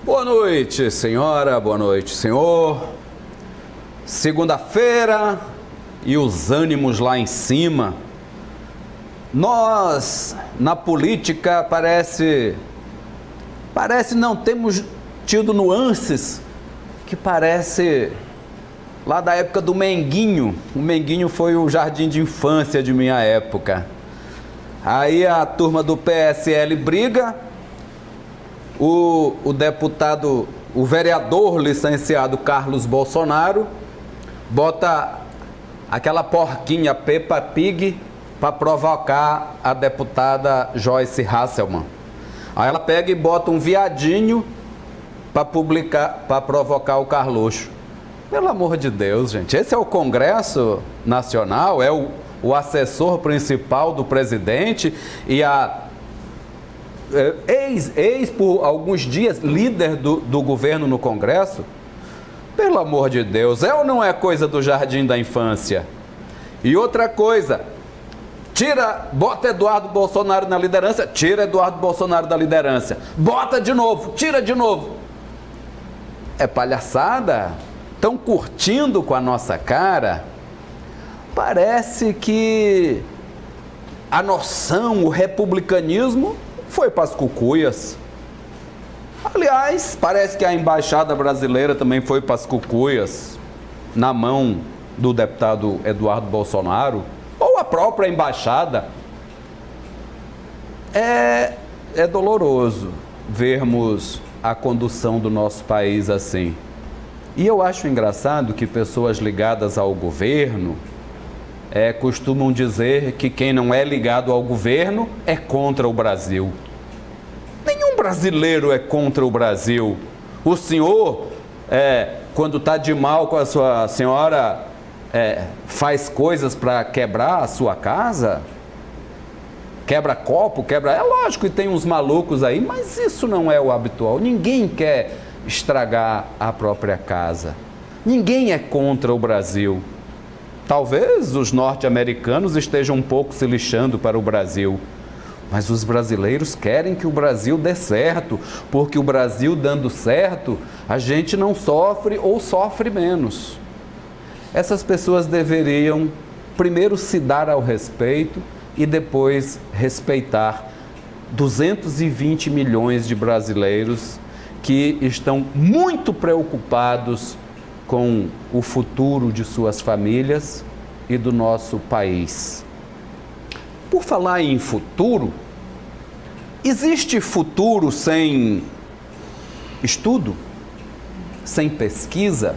Boa noite, senhora, boa noite, senhor. Segunda-feira e os ânimos lá em cima. Nós, na política, parece não temos tido nuances que parece lá da época do Menguinho. O Menguinho foi o jardim de infância de minha época. Aí a turma do PSL briga, o deputado, o vereador licenciado Carlos Bolsonaro bota aquela porquinha Peppa Pig para provocar a deputada Joyce Hasselmann. Aí ela pega e bota um viadinho para provocar o Carluxo. Pelo amor de Deus, gente, esse é o Congresso Nacional, é o assessor principal do presidente e a por alguns dias líder do governo no Congresso. Pelo amor de Deus, é ou não é coisa do jardim da infância? E outra coisa, bota Eduardo Bolsonaro na liderança, tira Eduardo Bolsonaro da liderança, bota de novo, tira de novo. É palhaçada? Estão curtindo com a nossa cara? Parece que a noção, o republicanismo foi para as cucuias. Aliás, parece que a embaixada brasileira também foi para as cucuias, na mão do deputado Eduardo Bolsonaro, ou a própria embaixada. É doloroso vermos a condução do nosso país assim. E eu acho engraçado que pessoas ligadas ao governo costumam dizer que quem não é ligado ao governo é contra o Brasil. Nenhum brasileiro é contra o Brasil. O senhor, quando está de mal com a sua senhora, faz coisas para quebrar a sua casa? Quebra copo, É lógico que tem uns malucos aí, mas isso não é o habitual. Ninguém quer estragar a própria casa. Ninguém é contra o Brasil. Talvez os norte-americanos estejam um pouco se lixando para o Brasil, mas os brasileiros querem que o Brasil dê certo, porque o Brasil dando certo, a gente não sofre ou sofre menos. Essas pessoas deveriam primeiro se dar ao respeito e depois respeitar 220 milhões de brasileiros que estão muito preocupados com o futuro de suas famílias e do nosso país. Por falar em futuro, existe futuro sem estudo? Sem pesquisa?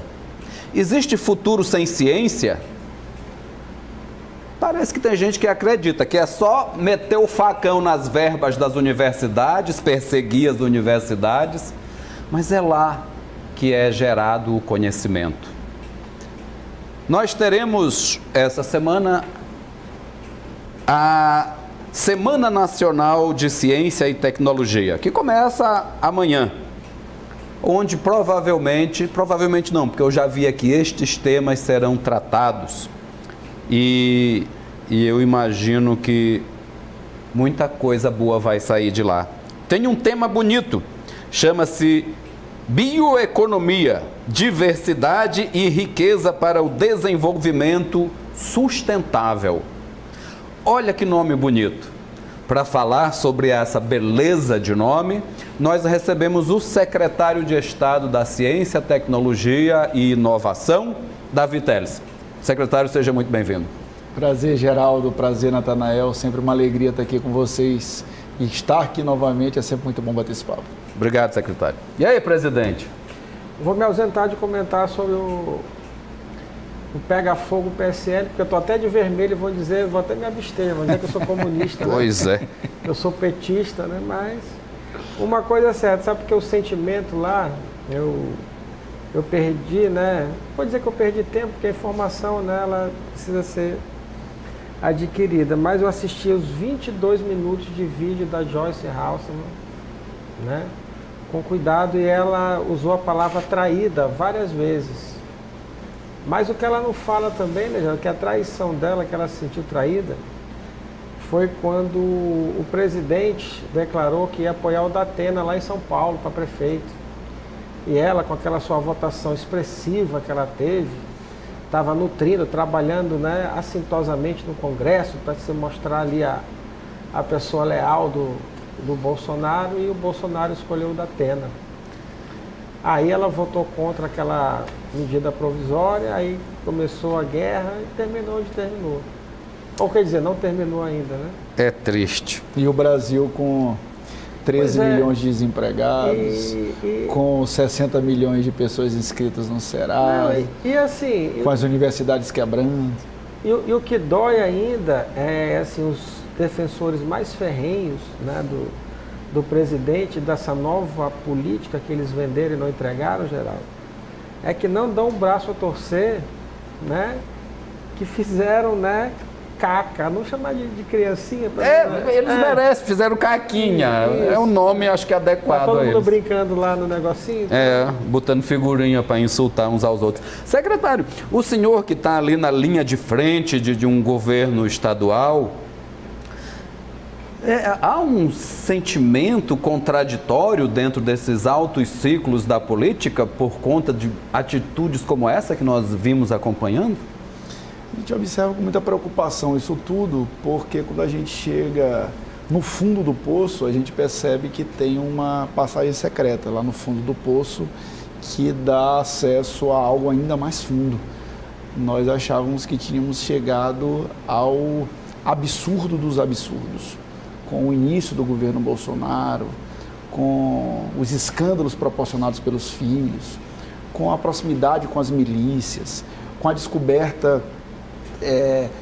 Existe futuro sem ciência? Parece que tem gente que acredita que é só meter o facão nas verbas das universidades, perseguir as universidades, mas é lá que é gerado o conhecimento. Nós teremos essa semana a Semana Nacional de Ciência e Tecnologia, que começa amanhã, onde provavelmente não, porque eu já vi aqui, estes temas serão tratados e eu imagino que muita coisa boa vai sair de lá. Tem um tema bonito, chama-se Bioeconomia, diversidade e riqueza para o desenvolvimento sustentável. Olha que nome bonito. Para falar sobre essa beleza de nome, nós recebemos o secretário de Estado da Ciência, Tecnologia e Inovação, Davi Telles. Secretário, seja muito bem-vindo. Prazer, Geraldo. Prazer, Natanael. Sempre uma alegria estar aqui com vocês e estar aqui novamente. É sempre muito bom bater esse papo. Obrigado, secretário. E aí, presidente? Vou me ausentar de comentar sobre o Pega Fogo PSL, porque eu estou até de vermelho e vou até me abster, vou dizer que eu sou comunista. Pois né? é. Eu sou petista, né? Mas uma coisa é certa, sabe, porque o sentimento lá, eu perdi, né? Vou dizer que eu perdi tempo, porque a informação, né, ela precisa ser adquirida, mas eu assisti os 22 minutos de vídeo da Joyce Hasselmann, né? Com cuidado, e ela usou a palavra traída várias vezes. Mas o que ela não fala também, né, que a traição dela, que ela se sentiu traída, foi quando o presidente declarou que ia apoiar o Datena lá em São Paulo para prefeito. E ela, com aquela sua votação expressiva que ela teve, estava nutrindo, trabalhando, né, assintosamente no Congresso para se mostrar ali a pessoa leal do Bolsonaro, e o Bolsonaro escolheu o Datena. Aí ela votou contra aquela medida provisória, aí começou a guerra e terminou onde terminou. Ou quer dizer, não terminou ainda, né? É triste. E o Brasil com 13 milhões de desempregados, com 60 milhões de pessoas inscritas no Serasa, e assim, com as universidades quebrando. E o que dói ainda é assim, os defensores mais ferrenhos, né, do presidente, dessa nova política que eles venderam e não entregaram, Geraldo, é que não dão o braço a torcer, né, que fizeram, né, caca, não chamar de criancinha. Eles merecem, fizeram caquinha. Isso. É um nome, acho que adequado todo a mundo eles. Brincando lá no negocinho. Botando figurinha para insultar uns aos outros. Secretário, o senhor que está ali na linha de frente de um governo estadual, há um sentimento contraditório dentro desses altos ciclos da política por conta de atitudes como essa que nós vimos acompanhando? A gente observa com muita preocupação isso tudo, porque quando a gente chega no fundo do poço, a gente percebe que tem uma passagem secreta lá no fundo do poço que dá acesso a algo ainda mais fundo. Nós achávamos que tínhamos chegado ao absurdo dos absurdos, com o início do governo Bolsonaro, com os escândalos proporcionados pelos filhos, com a proximidade com as milícias, com a descoberta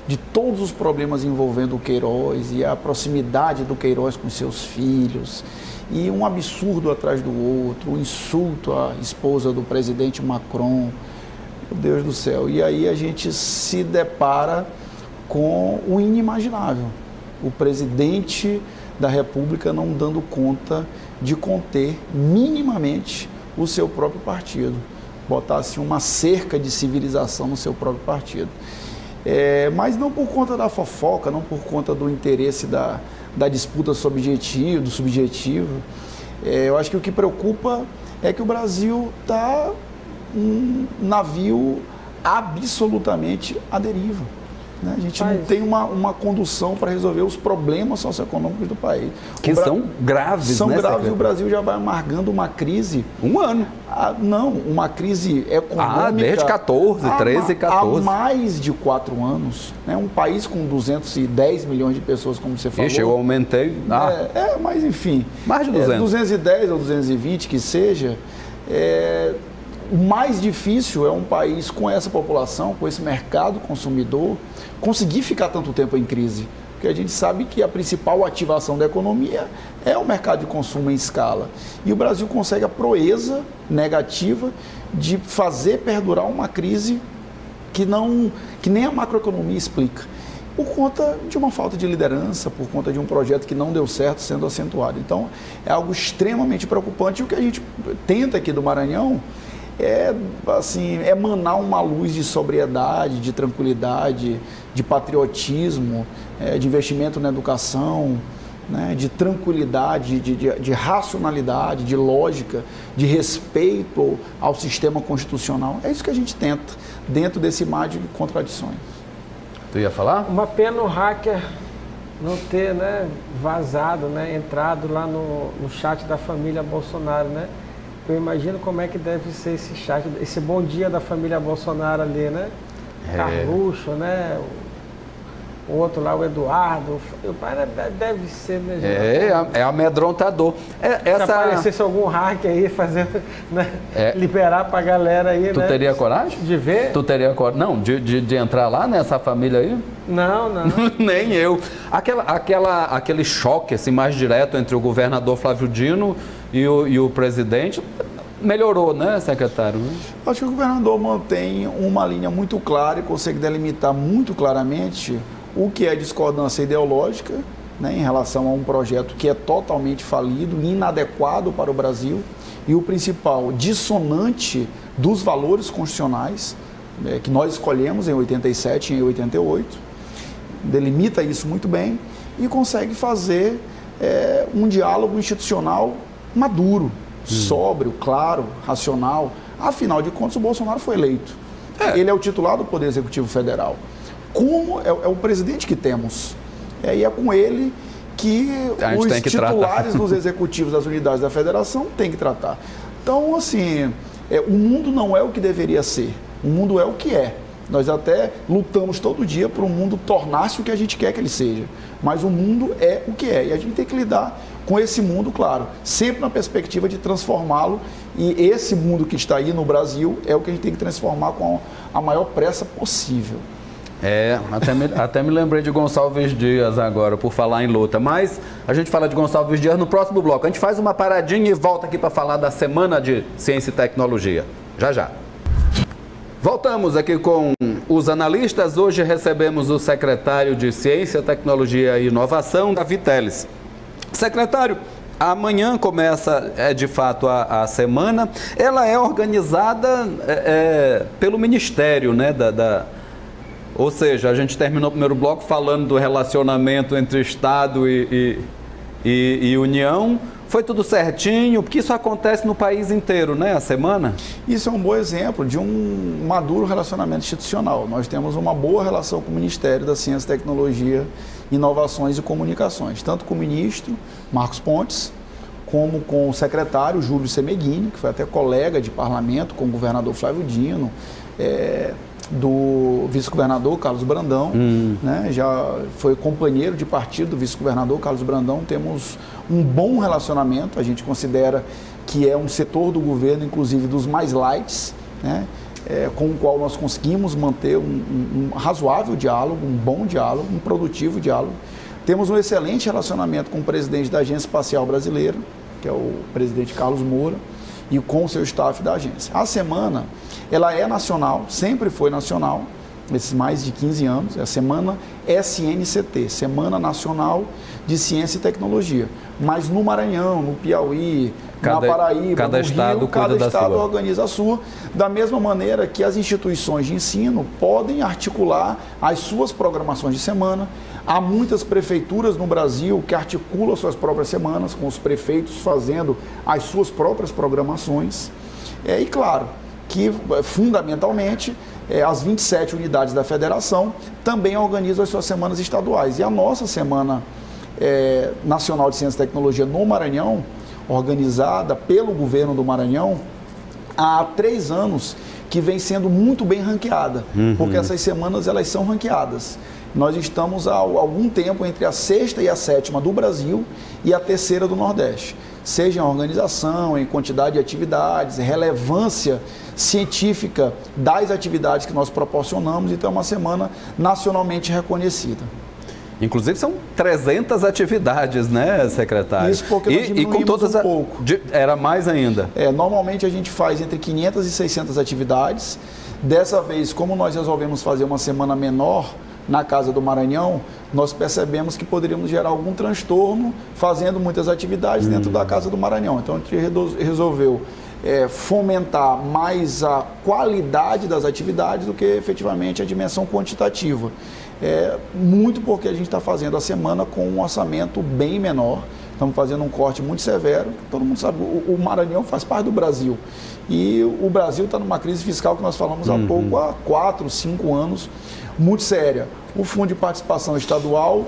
de todos os problemas envolvendo o Queiroz e a proximidade do Queiroz com seus filhos, e um absurdo atrás do outro, um insulto à esposa do presidente Macron, meu Deus do céu. E aí a gente se depara com o inimaginável, o presidente da República não dando conta de conter minimamente o seu próprio partido, botasse uma cerca de civilização no seu próprio partido. Mas não por conta da fofoca, não por conta do interesse da disputa do subjetivo. Eu acho que o que preocupa é que o Brasil está um navio absolutamente à deriva. A gente não tem uma condução para resolver os problemas socioeconômicos do país. Que são graves, São né, graves, e o Brasil já vai amargando uma crise. Um ano. Não, uma crise econômica. Desde 13, 14. Há mais de 4 anos. Né? Um país com 210 milhões de pessoas, como você falou. Eu aumentei. Mas enfim. Mais de 200. 210 ou 220 que seja. O mais difícil é um país com essa população, com esse mercado consumidor, conseguir ficar tanto tempo em crise. Porque a gente sabe que a principal ativação da economia é o mercado de consumo em escala. E o Brasil consegue a proeza negativa de fazer perdurar uma crise que nem a macroeconomia explica. Por conta de uma falta de liderança, por conta de um projeto que não deu certo sendo acentuado. Então, é algo extremamente preocupante. E o que a gente tenta aqui do Maranhão emanar uma luz de sobriedade, de tranquilidade, de patriotismo, de investimento na educação, né, de tranquilidade, de racionalidade, de lógica, de respeito ao sistema constitucional. É isso que a gente tenta, dentro desse mar de contradições. Tu ia falar? Uma pena o hacker não ter, né, vazado, né, entrado lá no chat da família Bolsonaro, né? Eu imagino como é que deve ser esse chat, esse bom dia da família Bolsonaro ali, né? Carluxo, né? O outro lá, o Eduardo. Deve ser, né? É amedrontador. Se aparecesse algum hacker aí fazendo, né? Liberar pra galera aí, Tu teria coragem? De ver? Tu teria coragem? Não, de entrar lá nessa família aí? Não. Nem eu. Aquele choque assim, mais direto entre o governador Flávio Dino e o presidente melhorou, né, secretário? Acho que o governador mantém uma linha muito clara e consegue delimitar muito claramente o que é discordância ideológica, né, em relação a um projeto que é totalmente falido, inadequado para o Brasil, e o principal, dissonante dos valores constitucionais, que nós escolhemos em 87 e em 88, delimita isso muito bem e consegue fazer um diálogo institucional maduro, sóbrio, claro, racional. Afinal de contas, o Bolsonaro foi eleito. Ele é o titular do Poder Executivo Federal. Como é o presidente que temos. E é com ele que os titulares dos executivos das unidades da federação têm que tratar. Então, assim, o mundo não é o que deveria ser. O mundo é o que é. Nós até lutamos todo dia para o mundo tornar-se o que a gente quer que ele seja. Mas o mundo é o que é. E a gente tem que lidar com esse mundo, claro, sempre na perspectiva de transformá-lo. E esse mundo que está aí no Brasil é o que a gente tem que transformar com a maior pressa possível. Até me lembrei de Gonçalves Dias agora, por falar em luta. Mas a gente fala de Gonçalves Dias no próximo bloco. A gente faz uma paradinha e volta aqui para falar da Semana de Ciência e Tecnologia. Já, já. Voltamos aqui com os analistas. Hoje recebemos o secretário de Ciência, Tecnologia e Inovação, Davi Teles. Secretário, amanhã começa, de fato, a semana. Ela é organizada pelo Ministério, né, ou seja, a gente terminou o primeiro bloco falando do relacionamento entre Estado e União. Foi tudo certinho, porque isso acontece no país inteiro, né, a semana? Isso é um bom exemplo de um maduro relacionamento institucional. Nós temos uma boa relação com o Ministério da Ciência, Tecnologia, Inovações e Comunicações, tanto com o ministro Marcos Pontes, como com o secretário Júlio Semeghini, que foi até colega de parlamento com o governador Flávio Dino, do vice-governador Carlos Brandão, né? Já foi companheiro de partido do vice-governador Carlos Brandão. Temos um bom relacionamento, a gente considera que é um setor do governo, inclusive dos mais lights, né? Com o qual nós conseguimos manter um razoável diálogo, um bom diálogo, um produtivo diálogo. Temos um excelente relacionamento com o presidente da Agência Espacial Brasileira, que é o presidente Carlos Moura, e com o seu staff da agência. A semana, ela é nacional, sempre foi nacional, esses mais de 15 anos, é a semana SNCT, Semana Nacional de Ciência e Tecnologia. Mas no Maranhão, no Piauí, na Paraíba, no Rio, cada estado organiza a sua, da mesma maneira que as instituições de ensino podem articular as suas programações de semana. Há muitas prefeituras no Brasil que articulam suas próprias semanas, com os prefeitos fazendo as suas próprias programações. E claro, que fundamentalmente as 27 unidades da federação também organizam as suas semanas estaduais. E a nossa Semana Nacional de Ciência e Tecnologia no Maranhão, organizada pelo governo do Maranhão, há 3 anos que vem sendo muito bem ranqueada, porque essas semanas elas são ranqueadas. Nós estamos há algum tempo entre a 6ª e a 7ª do Brasil e a 3ª do Nordeste, seja em organização, em quantidade de atividades, relevância científica das atividades que nós proporcionamos. Então é uma semana nacionalmente reconhecida. Inclusive são 300 atividades, né, secretário? Isso porque nós diminuímos com todas um pouco. Era mais ainda? Normalmente a gente faz entre 500 e 600 atividades. Dessa vez, como nós resolvemos fazer uma semana menor na Casa do Maranhão, nós percebemos que poderíamos gerar algum transtorno fazendo muitas atividades dentro da Casa do Maranhão. Então a gente resolveu fomentar mais a qualidade das atividades do que efetivamente a dimensão quantitativa. Muito porque a gente está fazendo a semana com um orçamento bem menor. Estamos fazendo um corte muito severo. Todo mundo sabe, o Maranhão faz parte do Brasil. E o Brasil está numa crise fiscal que nós falamos há pouco, há 4, 5 anos, muito séria. O Fundo de Participação Estadual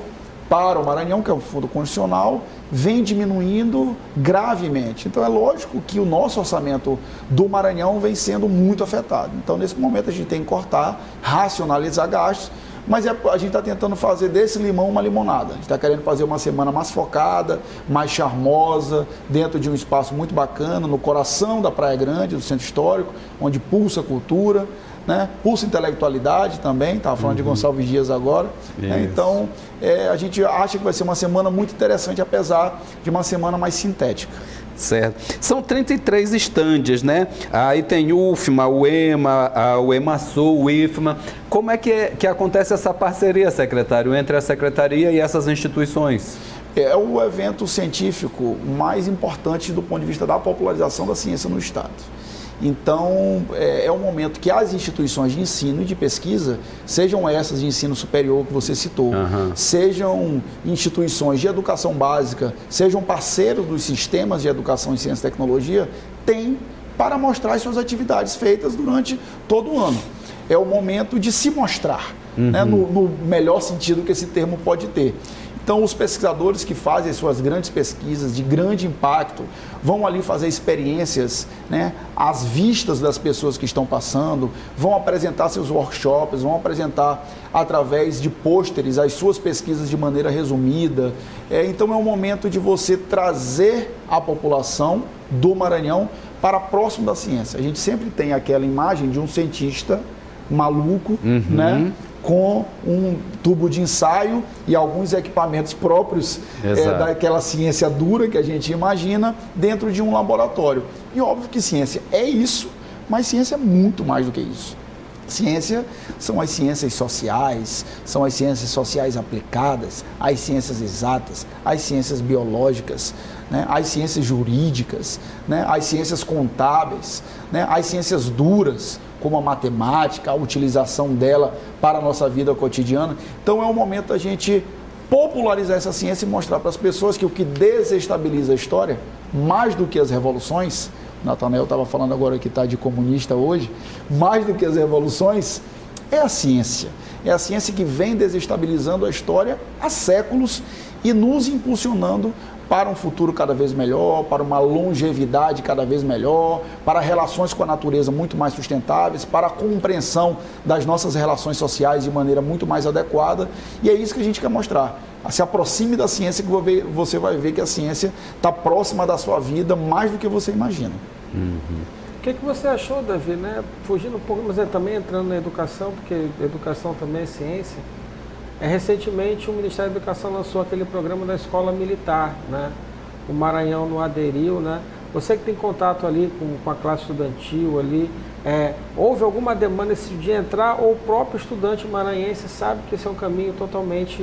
para o Maranhão, que é um fundo constitucional, vem diminuindo gravemente. Então é lógico que o nosso orçamento do Maranhão vem sendo muito afetado. Então nesse momento a gente tem que cortar, racionalizar gastos, mas a gente está tentando fazer desse limão uma limonada. A gente está querendo fazer uma semana mais focada, mais charmosa, dentro de um espaço muito bacana, no coração da Praia Grande, do Centro Histórico, onde pulsa cultura, né? Pulsa intelectualidade também, estava falando de Gonçalves Dias agora. Então, a gente acha que vai ser uma semana muito interessante, apesar de uma semana mais sintética. Certo. São 33 estandes, né? Aí tem o UFMA, o EMA, o EMASul, o IFMA. Como é que acontece essa parceria, secretário, entre a secretaria e essas instituições? É o evento científico mais importante do ponto de vista da popularização da ciência no Estado. Então, é um momento que as instituições de ensino e de pesquisa, sejam essas de ensino superior que você citou, sejam instituições de educação básica, sejam parceiros dos sistemas de educação em ciência e tecnologia, têm para mostrar as suas atividades feitas durante todo o ano. É o momento de se mostrar, né, no melhor sentido que esse termo pode ter. Então, os pesquisadores que fazem as suas grandes pesquisas de grande impacto vão ali fazer experiências, né, às vistas das pessoas que estão passando, vão apresentar seus workshops, vão apresentar através de pôsteres as suas pesquisas de maneira resumida. Então, é um momento de você trazer a população do Maranhão para próximo da ciência. A gente sempre tem aquela imagem de um cientista maluco, né, com um tubo de ensaio e alguns equipamentos próprios daquela ciência dura que a gente imagina dentro de um laboratório. E óbvio que ciência é isso, mas ciência é muito mais do que isso. Ciência são as ciências sociais aplicadas, as ciências exatas, as ciências biológicas, né, as ciências jurídicas, né, as ciências contábeis, né, as ciências duras, como a matemática, a utilização dela para a nossa vida cotidiana. Então é um momento da gente popularizar essa ciência e mostrar para as pessoas que o que desestabiliza a história, mais do que as revoluções, Nathanael estava falando agora que está de comunista hoje, mais do que as revoluções, é a ciência. É a ciência que vem desestabilizando a história há séculos e nos impulsionando para um futuro cada vez melhor, para uma longevidade cada vez melhor, para relações com a natureza muito mais sustentáveis, para a compreensão das nossas relações sociais de maneira muito mais adequada. E é isso que a gente quer mostrar. Se aproxime da ciência que você vai ver que a ciência está próxima da sua vida mais do que você imagina. O que você achou, Davi, né? Fugindo um pouco, mas também entrando na educação, porque educação também é ciência. Recentemente o Ministério da Educação lançou aquele programa da escola militar, né? O Maranhão não aderiu, né? Você que tem contato ali com a classe estudantil ali, houve alguma demanda de entrar, ou o próprio estudante maranhense sabe que esse é um caminho totalmente,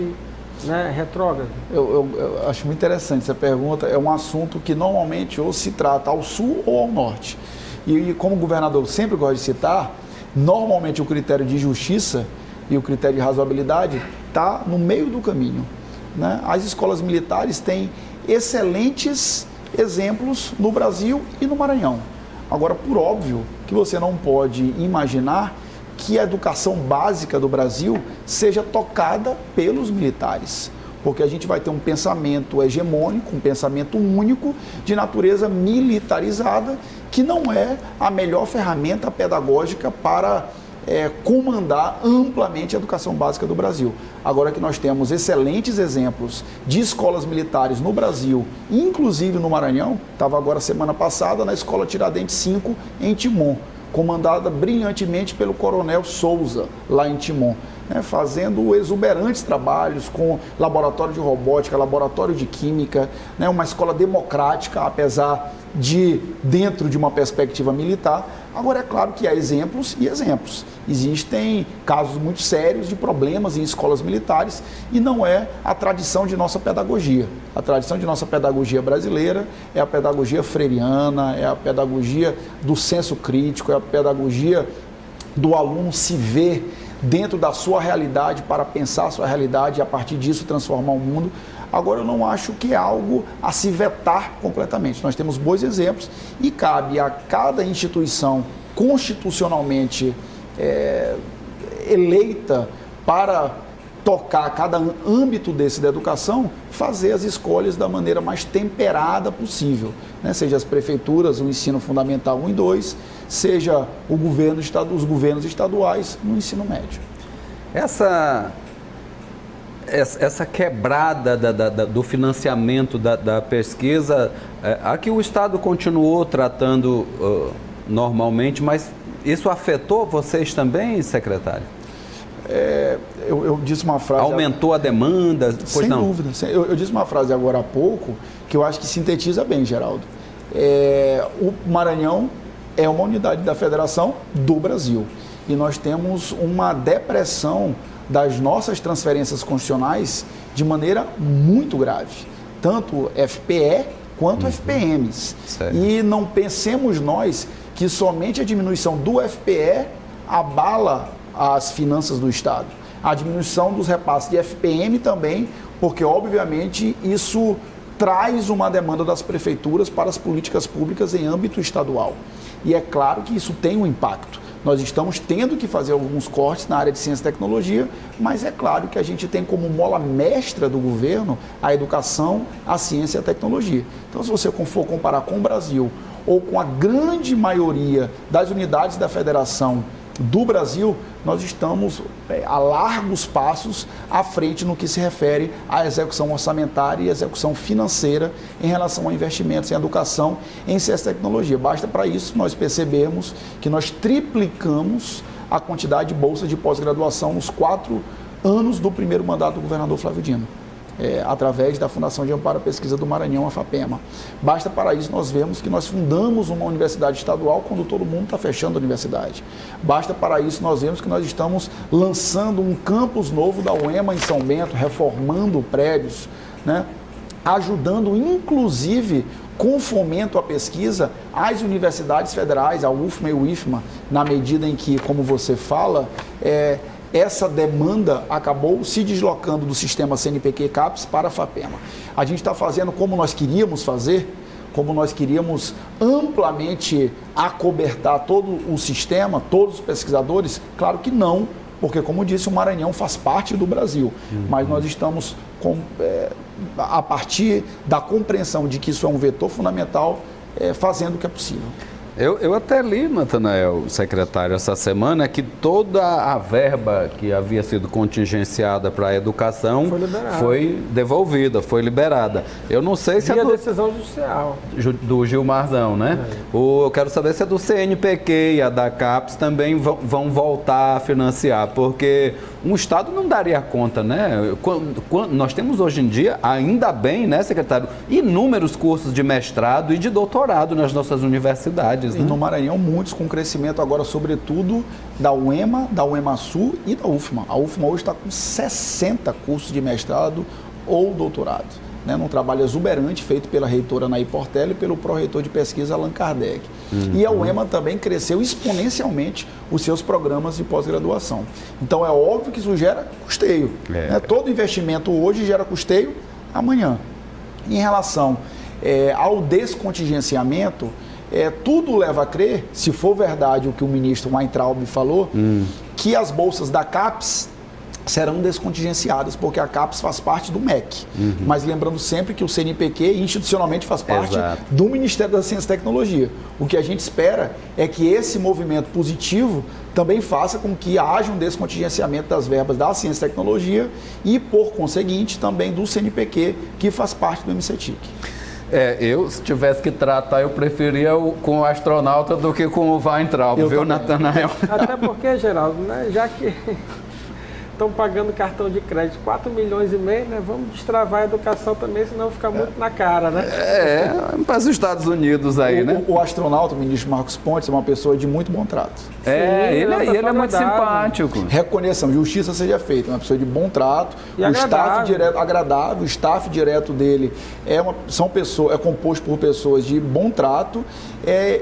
né, retrógrado? Eu acho muito interessante essa pergunta. É um assunto que normalmente ou se trata ao sul ou ao norte. E como o governador sempre gosta de citar, normalmente o critério de justiça e o critério de razoabilidade está no meio do caminho, né? As escolas militares têm excelentes exemplos no Brasil e no Maranhão. Agora, por óbvio, que você não pode imaginar que a educação básica do Brasil seja tocada pelos militares, porque a gente vai ter um pensamento hegemônico, um pensamento único de natureza militarizada, que não é a melhor ferramenta pedagógica para comandar amplamente a educação básica do Brasil. Agora que nós temos excelentes exemplos de escolas militares no Brasil, inclusive no Maranhão, estava agora semana passada na Escola Tiradentes 5 em Timon, comandada brilhantemente pelo Coronel Souza, lá em Timon, né, fazendo exuberantes trabalhos com laboratório de robótica, laboratório de química, né, uma escola democrática, apesar de dentro de uma perspectiva militar. Agora, é claro que há exemplos e exemplos. Existem casos muito sérios de problemas em escolas militares e não é a tradição de nossa pedagogia. A tradição de nossa pedagogia brasileira é a pedagogia freiriana, é a pedagogia do senso crítico, é a pedagogia do aluno se ver dentro da sua realidade para pensar a sua realidade e a partir disso transformar o mundo. Agora, eu não acho que é algo a se vetar completamente. Nós temos bons exemplos e cabe a cada instituição constitucionalmente eleita para tocar cada âmbito desse da educação, fazer as escolhas da maneira mais temperada possível, né? Seja as prefeituras, o ensino fundamental 1 e 2, seja o governo, os governos estaduais no ensino médio. Essa quebrada do financiamento da pesquisa, aqui o Estado continuou tratando normalmente, mas isso afetou vocês também, secretário? Eu disse uma frase... Aumentou a demanda? Sem dúvida. Eu disse uma frase agora há pouco que eu acho que sintetiza bem, Geraldo. O Maranhão é uma unidade da Federação do Brasil e nós temos uma depressão das nossas transferências constitucionais de maneira muito grave. Tanto FPE quanto FPMs. Certo. E não pensemos nós que somente a diminuição do FPE abala as finanças do Estado. A diminuição dos repasses de FPM também, porque obviamente isso traz uma demanda das prefeituras para as políticas públicas em âmbito estadual. E é claro que isso tem um impacto. Nós estamos tendo que fazer alguns cortes na área de ciência e tecnologia, mas é claro que a gente tem como mola mestra do governo a educação, a ciência e a tecnologia. Então, se você for comparar com o Brasil ou com a grande maioria das unidades da federação do Brasil, nós estamos a largos passos à frente no que se refere à execução orçamentária e execução financeira em relação a investimentos em educação, em ciência e tecnologia. Basta para isso nós percebermos que nós triplicamos a quantidade de bolsas de pós-graduação nos 4 anos do primeiro mandato do governador Flávio Dino. Através da Fundação de Amparo à Pesquisa do Maranhão, a FAPEMA. Basta para isso nós vemos que nós fundamos uma universidade estadual quando todo mundo está fechando a universidade. Basta para isso nós vemos que nós estamos lançando um campus novo da UEMA em São Bento, reformando prédios, né? Ajudando inclusive com fomento à pesquisa as universidades federais, a UFMA e o IFMA, na medida em que, como você fala, essa demanda acabou se deslocando do sistema CNPq-CAPES para a FAPEMA. A gente está fazendo como nós queríamos fazer, como nós queríamos amplamente acobertar todo o sistema, todos os pesquisadores? Claro que não, porque, como disse, o Maranhão faz parte do Brasil. Mas nós estamos, a partir da compreensão de que isso é um vetor fundamental, fazendo o que é possível. Eu até li, Natanael, secretário, essa semana, que toda a verba que havia sido contingenciada para a educação foi devolvida, foi liberada. Eu não sei se é a decisão judicial do Gilmarzão, né? Eu quero saber se é do CNPq e a da CAPES também vão voltar a financiar, porque um Estado não daria conta, né? Nós temos hoje em dia, ainda bem, né, secretário, inúmeros cursos de mestrado e de doutorado nas nossas universidades. E no Maranhão, muitos com crescimento agora, sobretudo da UEMA, da UEMA-Sul e da UFMA. A UFMA hoje está com 60 cursos de mestrado ou doutorado, né? Num trabalho exuberante feito pela reitora Anaí Portela e pelo pró-reitor de pesquisa Allan Kardec. E a UEMA também cresceu exponencialmente os seus programas de pós-graduação. Então é óbvio que isso gera custeio, né? Todo investimento hoje gera custeio amanhã. Em relação ao descontingenciamento, tudo leva a crer, se for verdade o que o ministro Weintraub falou, que as bolsas da CAPES serão descontingenciadas, porque a CAPES faz parte do MEC. Mas lembrando sempre que o CNPq institucionalmente faz parte do Ministério da Ciência e Tecnologia. O que a gente espera é que esse movimento positivo também faça com que haja um descontingenciamento das verbas da Ciência e Tecnologia e, por conseguinte, também do CNPq, que faz parte do MCTIC. Eu, se tivesse que tratar, eu preferia com o astronauta do que com o Weintraub, viu, Natanael? Até porque, Geraldo, né, já que estão pagando cartão de crédito 4,5 milhões, né? Vamos destravar a educação também, senão fica muito na cara, né? Para os Estados Unidos aí, né? O astronauta, o ministro Marcos Pontes, é uma pessoa de muito bom trato. Ele é muito simpático. Reconheçam, justiça seja feita, uma pessoa de bom trato, o staff direto, agradável, o staff direto dele é composto por pessoas de bom trato,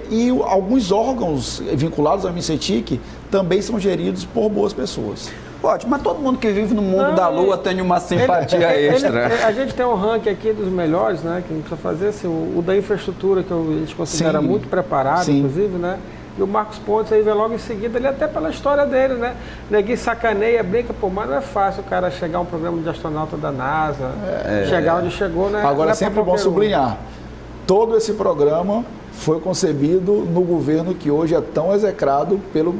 e alguns órgãos vinculados ao MCTIC também são geridos por boas pessoas. Ótimo, mas todo mundo que vive no mundo da Lua tem uma simpatia extra. A gente tem um ranking aqui dos melhores, né? Que a gente precisa fazer, assim, o da infraestrutura, que a gente considera muito preparado, inclusive, né? E o Marcos Pontes aí vem logo em seguida, ele até pela história dele, né? Ninguém sacaneia, brinca, mas não é fácil o cara chegar a um programa de astronauta da NASA, chegar onde chegou, né? Agora é sempre bom sublinhar, todo esse programa foi concebido no governo que hoje é tão execrado pelo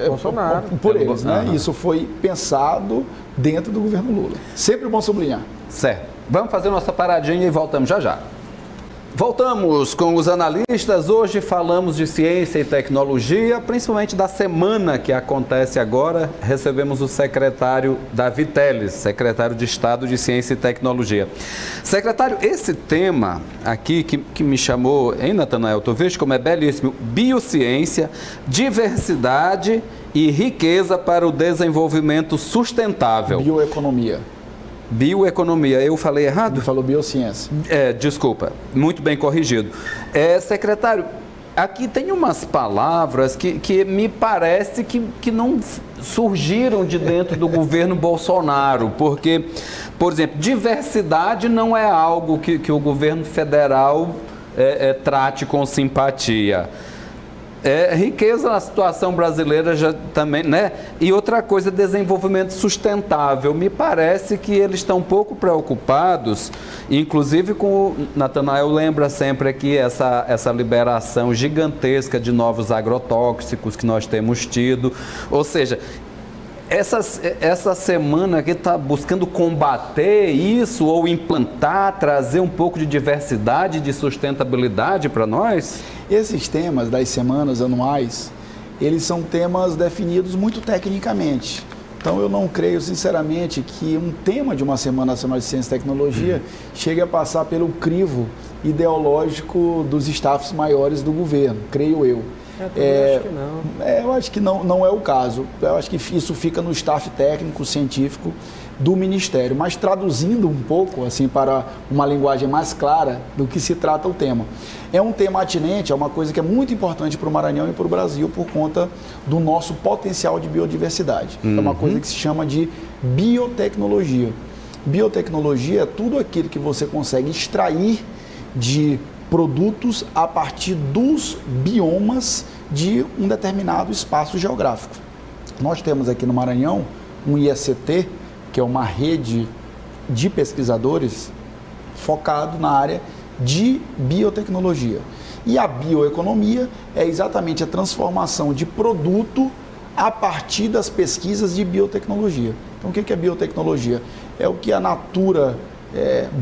Bolsonaro. Por eles, né? Isso foi pensado dentro do governo Lula. Sempre bom sublinhar. Certo. Vamos fazer nossa paradinha e voltamos já já. Voltamos com os analistas. Hoje falamos de ciência e tecnologia, principalmente da semana que acontece agora. Recebemos o secretário Davi Telles, secretário de Estado de Ciência e Tecnologia. Secretário, esse tema aqui que me chamou, hein, Natanael? Tu vês como é belíssimo. Biociência, diversidade e riqueza para o desenvolvimento sustentável. Bioeconomia. Bioeconomia, eu falei errado? Ele falou biociência. Desculpa, muito bem corrigido. Secretário, aqui tem umas palavras que me parece que não surgiram de dentro do governo Bolsonaro, porque, por exemplo, diversidade não é algo que o governo federal trate com simpatia. Riqueza na situação brasileira já também, né? E outra coisa, desenvolvimento sustentável. Me parece que eles estão um pouco preocupados, inclusive com o Natanael lembra sempre aqui essa liberação gigantesca de novos agrotóxicos que nós temos tido. Ou seja, essa semana aqui está buscando combater isso ou implantar, trazer um pouco de diversidade, de sustentabilidade para nós? Esses temas das semanas anuais, eles são temas definidos muito tecnicamente. Então eu não creio sinceramente que um tema de uma Semana Nacional de Ciência e Tecnologia chegue a passar pelo crivo ideológico dos staffs maiores do governo, creio eu. Acho que não. Eu acho que não é o caso. Eu acho que isso fica no staff técnico, científico do Ministério, mas traduzindo um pouco assim para uma linguagem mais clara do que se trata o tema. É um tema atinente, é uma coisa que é muito importante para o Maranhão e para o Brasil por conta do nosso potencial de biodiversidade. É uma coisa que se chama de biotecnologia. Biotecnologia é tudo aquilo que você consegue extrair de produtos a partir dos biomas de um determinado espaço geográfico. Nós temos aqui no Maranhão um IECT, que é uma rede de pesquisadores focado na área de biotecnologia. E a bioeconomia é exatamente a transformação de produto a partir das pesquisas de biotecnologia. Então, o que é biotecnologia? É o que a Natura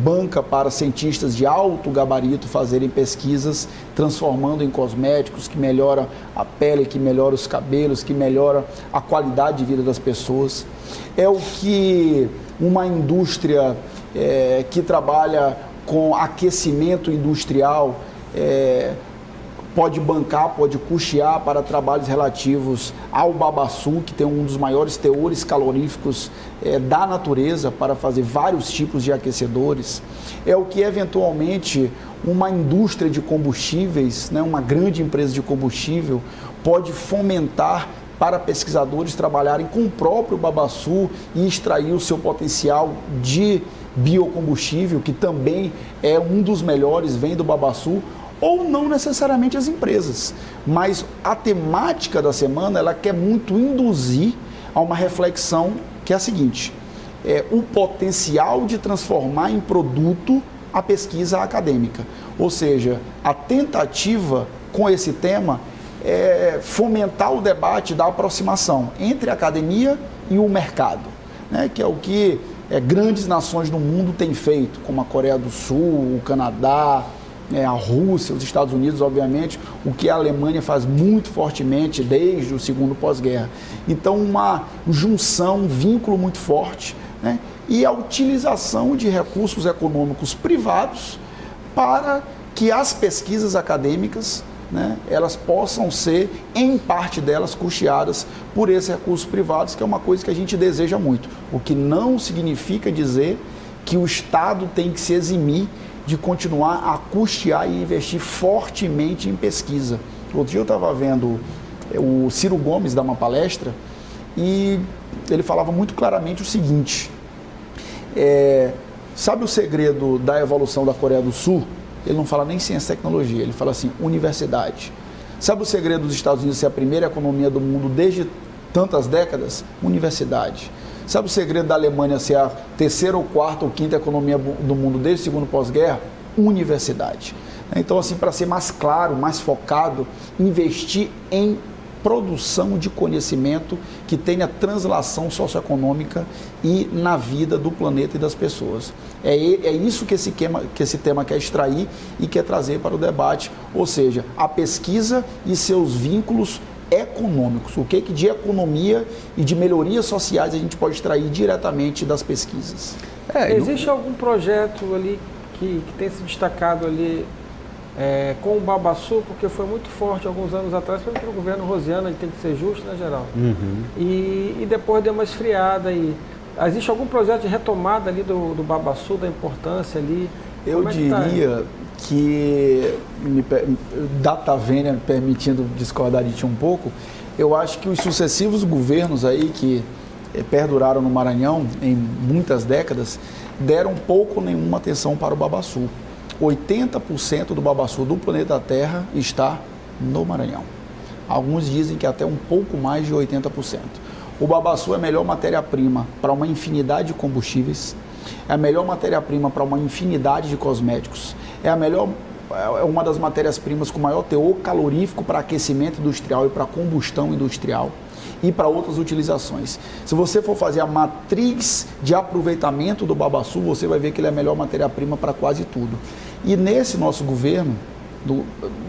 banca para cientistas de alto gabarito fazerem pesquisas, transformando em cosméticos que melhoram a pele, que melhoram os cabelos, que melhoram a qualidade de vida das pessoas. É o que uma indústria que trabalha com aquecimento industrial pode bancar, pode custear para trabalhos relativos ao babaçu, que tem um dos maiores teores caloríficos da natureza para fazer vários tipos de aquecedores. É o que eventualmente uma indústria de combustíveis, né, uma grande empresa de combustível, pode fomentar para pesquisadores trabalharem com o próprio babaçu e extrair o seu potencial de biocombustível, que também é um dos melhores, vem do babaçu, ou não necessariamente as empresas. Mas a temática da semana, ela quer muito induzir a uma reflexão que é a seguinte: o potencial de transformar em produto a pesquisa acadêmica. Ou seja, a tentativa com esse tema é fomentar o debate da aproximação entre a academia e o mercado, né? Que é o que grandes nações do mundo têm feito, como a Coreia do Sul, o Canadá, a Rússia, os Estados Unidos, obviamente, o que a Alemanha faz muito fortemente desde o segundo pós-guerra. Então, uma junção, um vínculo muito forte, né? E a utilização de recursos econômicos privados para que as pesquisas acadêmicas, né, elas possam ser, em parte delas, custeadas por esses recursos privados, que é uma coisa que a gente deseja muito. O que não significa dizer que o Estado tem que se eximir de continuar a custear e investir fortemente em pesquisa. Outro dia eu estava vendo o Ciro Gomes dar uma palestra e ele falava muito claramente o seguinte: sabe o segredo da evolução da Coreia do Sul? Ele não fala nem ciência e tecnologia, ele fala assim, universidade. Sabe o segredo dos Estados Unidos ser a primeira economia do mundo desde tantas décadas? Universidade. Sabe o segredo da Alemanha ser a terceira ou quarta ou quinta economia do mundo desde o segundo pós-guerra? Universidade. Então, assim, para ser mais claro, mais focado, investir em produção de conhecimento que tenha translação socioeconômica e na vida do planeta e das pessoas. É isso que esse tema quer extrair e quer trazer para o debate, ou seja, a pesquisa e seus vínculos econômicos. O que de economia e de melhorias sociais a gente pode extrair diretamente das pesquisas. Existe algum projeto ali que tem se destacado ali com o babaçu, porque foi muito forte alguns anos atrás, porque o governo Rosiano, ele tem que ser justo, né, Geraldo? E depois deu uma esfriada aí. Existe algum projeto de retomada ali do babaçu, da importância ali? Eu diria que, data vênia, permitindo discordar de ti um pouco, eu acho que os sucessivos governos aí que perduraram no Maranhão em muitas décadas, deram pouco ou nenhuma atenção para o babaçu. 80% do babaçu do planeta Terra está no Maranhão. Alguns dizem que até um pouco mais de 80%. O babaçu é a melhor matéria-prima para uma infinidade de combustíveis, é a melhor matéria-prima para uma infinidade de cosméticos, é uma das matérias-primas com maior teor calorífico para aquecimento industrial e para combustão industrial e para outras utilizações. Se você for fazer a matriz de aproveitamento do babaçu, você vai ver que ele é a melhor matéria-prima para quase tudo. E nesse nosso governo,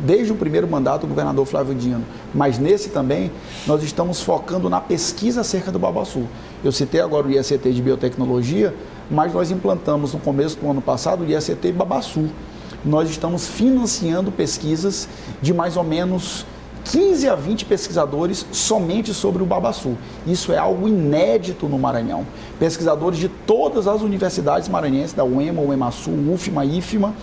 desde o primeiro mandato do governador Flávio Dino, mas nesse também, nós estamos focando na pesquisa acerca do babaçu. Eu citei agora o ISCT de biotecnologia, mas nós implantamos no começo do ano passado o ISCT babaçu. Nós estamos financiando pesquisas de mais ou menos 15 a 20 pesquisadores somente sobre o babaçu. Isso é algo inédito no Maranhão. Pesquisadores de todas as universidades maranhenses, da UEMA, UEMASU, UFMA, IFMA,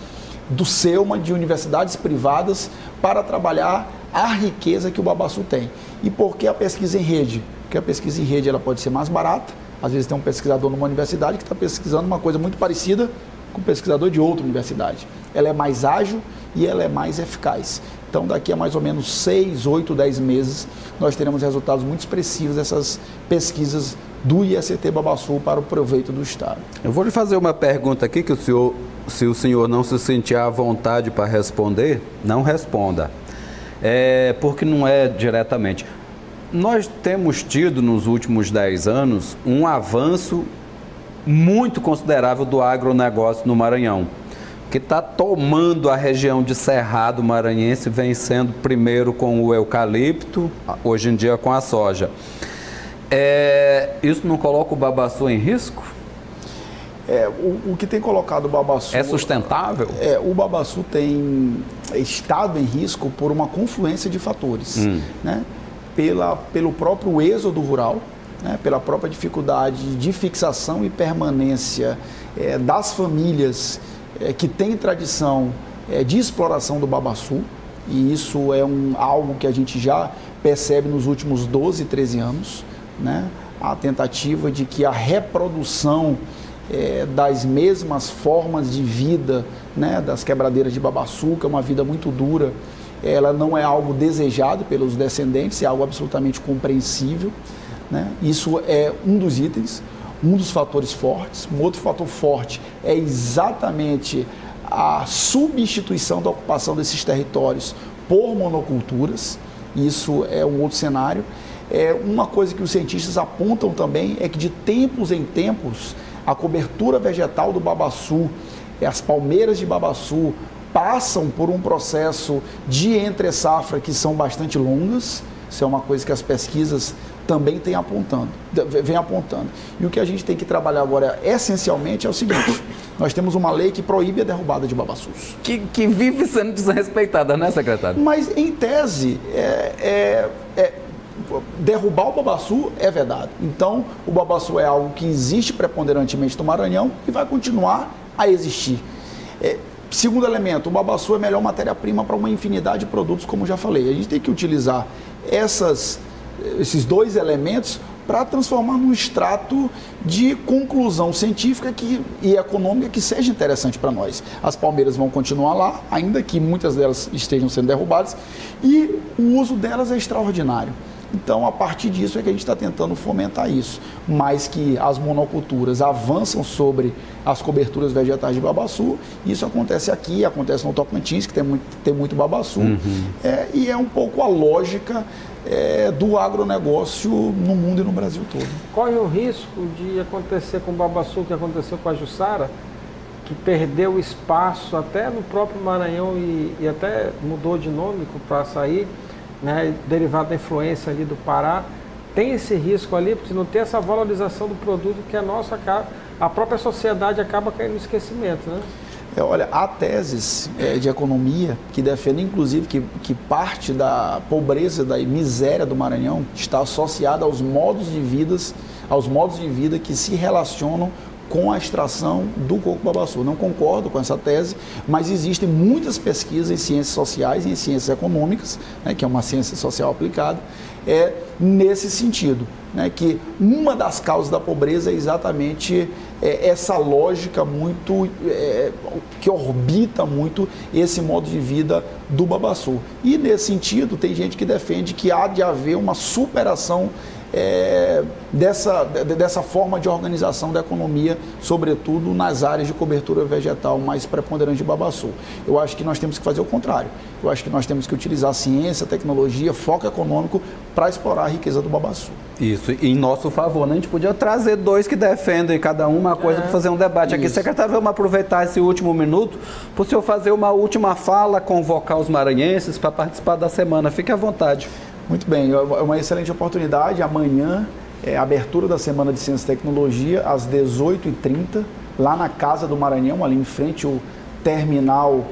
do SEUMA, de universidades privadas, para trabalhar a riqueza que o babaçu tem. E por que a pesquisa em rede? Porque a pesquisa em rede ela pode ser mais barata. Às vezes tem um pesquisador numa universidade que está pesquisando uma coisa muito parecida com o pesquisador de outra universidade. Ela é mais ágil e ela é mais eficaz. Então, daqui a mais ou menos 6, 8, 10 meses, nós teremos resultados muito expressivos dessas pesquisas do ISCT babaçu para o proveito do Estado. Eu vou lhe fazer uma pergunta aqui que se o senhor não se sentir à vontade para responder, não responda. Porque não é diretamente. Nós temos tido nos últimos 10 anos um avanço muito considerável do agronegócio no Maranhão, que está tomando a região de Cerrado maranhense, vencendo primeiro com o eucalipto, hoje em dia com a soja. Isso não coloca o babaçu em risco? O que tem colocado o babaçu... É sustentável? O babaçu tem estado em risco por uma confluência de fatores, né? Pelo próprio êxodo rural, né? Pela própria dificuldade de fixação e permanência das famílias que têm tradição de exploração do babaçu, e isso é algo que a gente já percebe nos últimos 12, 13 anos, né? A tentativa de que a reprodução das mesmas formas de vida, né, das quebradeiras de babaçu, que é uma vida muito dura, ela não é algo desejado pelos descendentes, é algo absolutamente compreensível, né? Isso é um dos itens, um dos fatores fortes. Um outro fator forte é exatamente a substituição da ocupação desses territórios por monoculturas. Isso é um outro cenário. Uma coisa que os cientistas apontam também é que de tempos em tempos a cobertura vegetal do babaçu, as palmeiras de babaçu, passam por um processo de entre-safra que são bastante longas. Isso é uma coisa que as pesquisas também vêm apontando. E o que a gente tem que trabalhar agora essencialmente é o seguinte: nós temos uma lei que proíbe a derrubada de babaçus. Que vive sendo desrespeitada, né, secretário? Mas, em tese, derrubar o babaçu é vedado. Então, o babaçu é algo que existe preponderantemente no Maranhão e vai continuar a existir. Segundo elemento, o babaçu é a melhor matéria-prima para uma infinidade de produtos, como já falei. A gente tem que utilizar esses dois elementos para transformar num extrato de conclusão científica e econômica que seja interessante para nós. As palmeiras vão continuar lá, ainda que muitas delas estejam sendo derrubadas, e o uso delas é extraordinário. Então, a partir disso é que a gente está tentando fomentar isso. Mas que as monoculturas avançam sobre as coberturas vegetais de babaçu. Isso acontece aqui, acontece no Tocantins, que tem muito babaçu. E é um pouco a lógica do agronegócio no mundo e no Brasil todo. Corre o risco de acontecer com o babaçu o que aconteceu com a Jussara, que perdeu espaço até no próprio Maranhão e até mudou de nome para Açaí, né, derivado da influência ali do Pará. Tem esse risco ali, porque não tem essa valorização do produto que é nosso, a própria sociedade acaba caindo no esquecimento, né? Olha, há teses de economia que defendem, inclusive, que parte da pobreza, da miséria do Maranhão está associada aos modos de vida que se relacionam com a extração do coco-babaçu. Não concordo com essa tese, mas existem muitas pesquisas em ciências sociais e em ciências econômicas, né, que é uma ciência social aplicada, nesse sentido, né, que uma das causas da pobreza é exatamente essa lógica muito, que orbita muito esse modo de vida do babaçu. E nesse sentido, tem gente que defende que há de haver uma superação dessa forma de organização da economia, sobretudo nas áreas de cobertura vegetal mais preponderante de babaçu. Eu acho que nós temos que fazer o contrário. Eu acho que nós temos que utilizar a ciência, a tecnologia, foco econômico para explorar a riqueza do babaçu. Isso, em nosso favor, né? A gente podia trazer dois que defendem cada uma coisa para fazer um debate aqui. Secretário, vamos aproveitar esse último minuto para o senhor fazer uma última fala, convocar os maranhenses para participar da semana. Fique à vontade. Muito bem, é uma excelente oportunidade. Amanhã é a abertura da Semana de Ciência e Tecnologia, às 18h30, lá na Casa do Maranhão, ali em frente ao terminal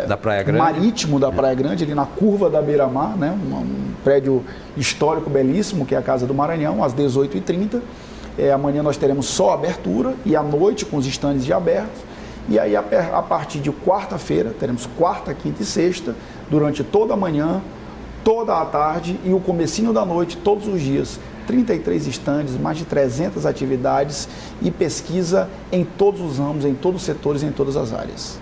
da Praia Grande. Marítimo da Praia Grande, ali na curva da Beira-Mar, né? Um prédio histórico belíssimo, que é a Casa do Maranhão, às 18h30. Amanhã nós teremos só abertura e à noite com os estandes de aberto. E aí, a partir de quarta-feira, teremos quarta, quinta e sexta, durante toda a manhã, toda a tarde e o comecinho da noite, todos os dias. 33 estandes, mais de 300 atividades e pesquisa em todos os ramos, em todos os setores, em todas as áreas.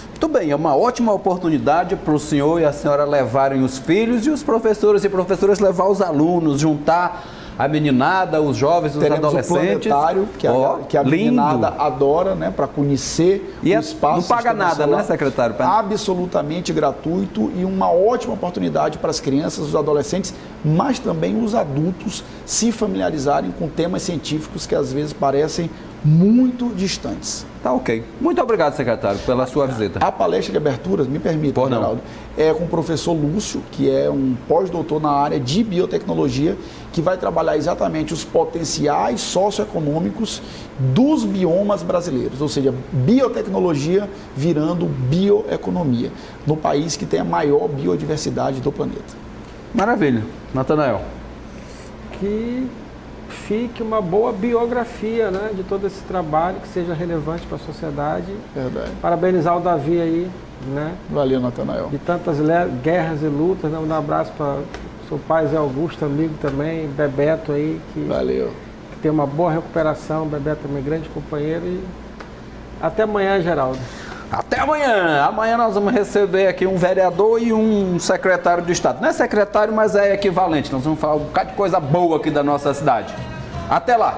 Muito bem, é uma ótima oportunidade para o senhor e a senhora levarem os filhos e os professores e professoras levar os alunos, juntar a meninada, os jovens, os adolescentes. O planetário, que a meninada adora, né, para conhecer o espaço. Não paga nada, né, secretário? Absolutamente gratuito e uma ótima oportunidade para as crianças, os adolescentes, mas também os adultos se familiarizarem com temas científicos que às vezes parecem muito distantes. Tá ok. Muito obrigado, secretário, pela sua visita. A palestra de abertura, me permita, Geraldo, é com o professor Lúcio, que é um pós-doutor na área de biotecnologia, que vai trabalhar exatamente os potenciais socioeconômicos dos biomas brasileiros, ou seja, biotecnologia virando bioeconomia, no país que tem a maior biodiversidade do planeta. Maravilha. Natanael. Que fique uma boa biografia, né, de todo esse trabalho, que seja relevante para a sociedade. Verdade. Parabenizar o Davi aí, né? Valeu, Natanael. De tantas guerras e lutas, né? Um abraço para seu pai Zé Augusto, amigo também, Bebeto aí, Valeu. Que tem uma boa recuperação, Bebeto também grande companheiro, e até amanhã, Geraldo. Até amanhã. Amanhã nós vamos receber aqui um vereador e um secretário de Estado. Não é secretário, mas é equivalente. Nós vamos falar um bocado de coisa boa aqui da nossa cidade. Até lá.